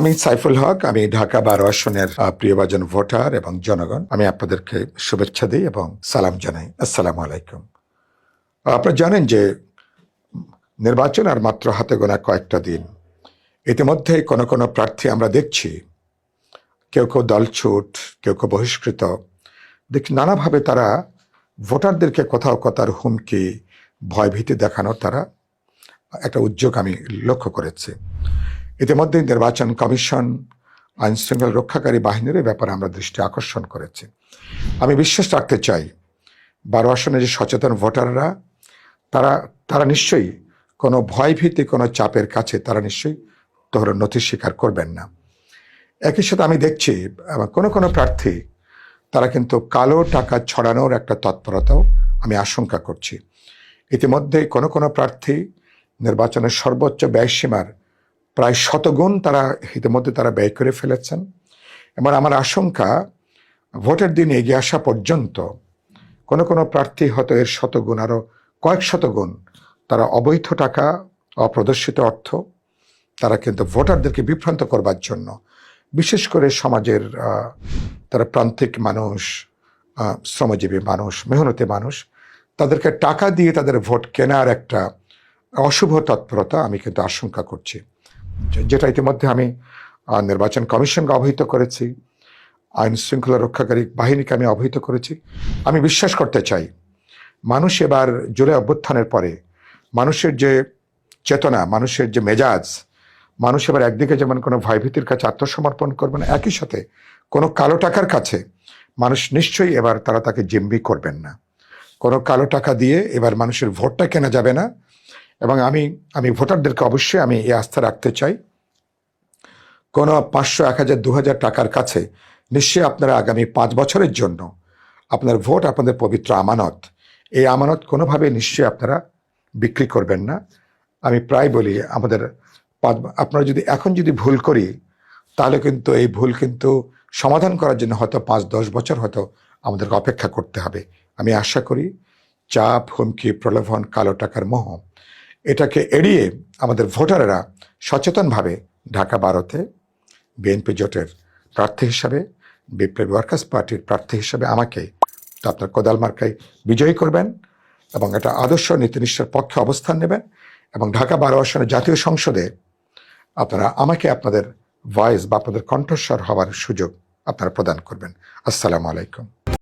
আমি সাইফুল হক, আমি ঢাকা 12 আসনের প্রিয়ভাজন ভোটার এবং জনগণ। আমি আপনাদেরকে শুভেচ্ছা দিই এবং সালাম জানাই। আসসালামু আলাইকুম। আপনারা জানেন যে নির্বাচন আর মাত্র হাতে গোনা কয়েকটা দিন। ইতিমধ্যে কোনো প্রার্থী আমরা দেখছি কেউ দলছুট, কেউ বহিষ্কৃত, দেখছি নানাভাবে তারা ভোটারদেরকে কোথাও কথার হুমকি, ভয়ভীতি দেখানোর তারা একটা উদ্যোগ আমি লক্ষ্য করেছি। ইতিমধ্যে নির্বাচন কমিশন, আইন শৃঙ্খলা রক্ষাকারী বাহিনীর ব্যাপারে আমরা দৃষ্টি আকর্ষণ করেছি। আমি বিশ্বাস রাখতে চাই 12 আসনে যে সচেতন ভোটাররা তারা নিশ্চয়ই কোনো ভয়ভীতি, কোনো চাপের কাছে তারা নিশ্চয়ই তোমরা নথি স্বীকার করবেন না। একই সাথে আমি দেখছি কোনো প্রার্থী তারা কিন্তু কালো টাকা ছড়ানোর একটা তৎপরতাও আমি আশঙ্কা করছি। ইতিমধ্যে কোনো প্রার্থী নির্বাচনের সর্বোচ্চ ব্যয়সীমার প্রায় শতগুণ তারা ইতিমধ্যে ব্যয় করে ফেলেছেন এবং আমার আশঙ্কা ভোটের দিন এগিয়ে আসা পর্যন্ত কোনো প্রার্থী হয়তো এর শতগুণ, আরও কয়েক শতগুণ তারা অবৈধ টাকা, অপ্রদর্শিত অর্থ তারা কিন্তু ভোটারদেরকে বিভ্রান্ত করবার জন্য, বিশেষ করে সমাজের তারা প্রান্তিক মানুষ, শ্রমজীবী মানুষ, মেহনতি মানুষ, তাদেরকে টাকা দিয়ে তাদের ভোট কেনার একটা অশুভ তৎপরতা আমি কিন্তু আশঙ্কা করছি, যেটা ইতিমধ্যে আমি নির্বাচন কমিশনকে অবহিত করেছি, আইন শৃঙ্খলা রক্ষাকারী বাহিনীকে আমি অবহিত করেছি। আমি বিশ্বাস করতে চাই মানুষ এবার জুলাই অভ্যুত্থানের পরে মানুষের যে চেতনা, মানুষের যে মেজাজ, মানুষ এবার একদিকে যেমন কোনো ভয়ভীতির কাছে আত্মসমর্পণ করবে না, একই সাথে কোনো কালো টাকার কাছে মানুষ নিশ্চয়ই এবার তাকে জিম্মি করবেন না। কোনো কালো টাকা দিয়ে এবার মানুষের ভোটটা কেনা যাবে না। এবং আমি ভোটারদেরকে অবশ্যই আমি এই আস্থা রাখতে চাই, কোনো 500, 1000, 2000 টাকার কাছে নিশ্চয়ই আপনারা আগামী 5 বছরের জন্য আপনার ভোট আপনাদের পবিত্র আমানত, এই আমানত কোনোভাবে নিশ্চয়ই আপনারা বিক্রি করবেন না। আমি প্রায় বলি আপনারা এখন যদি ভুল করি, তাহলে কিন্তু এই ভুল কিন্তু সমাধান করার জন্য হয়তো 5-10 বছর হয়তো আমাদেরকে অপেক্ষা করতে হবে। আমি আশা করি চাপ, হুমকি, প্রলোভন, কালো টাকার মোহ এটাকে এড়িয়ে আমাদের ভোটাররা সচেতনভাবে ঢাকা 12-তে বিএনপি জোটের প্রার্থী হিসাবে, বিপ্লবী ওয়ার্কার্স পার্টির প্রার্থী হিসাবে আমাকে আপনার কোদাল মার্কায় বিজয়ী করবেন এবং একটা আদর্শ নীতিনিষ্ঠার পক্ষে অবস্থান নেবেন এবং ঢাকা 12 আসনের জাতীয় সংসদে আপনারা আমাকে আপনাদের ভয়েস বা আপনাদের কণ্ঠস্বর হওয়ার সুযোগ আপনারা প্রদান করবেন। আসসালামু আলাইকুম।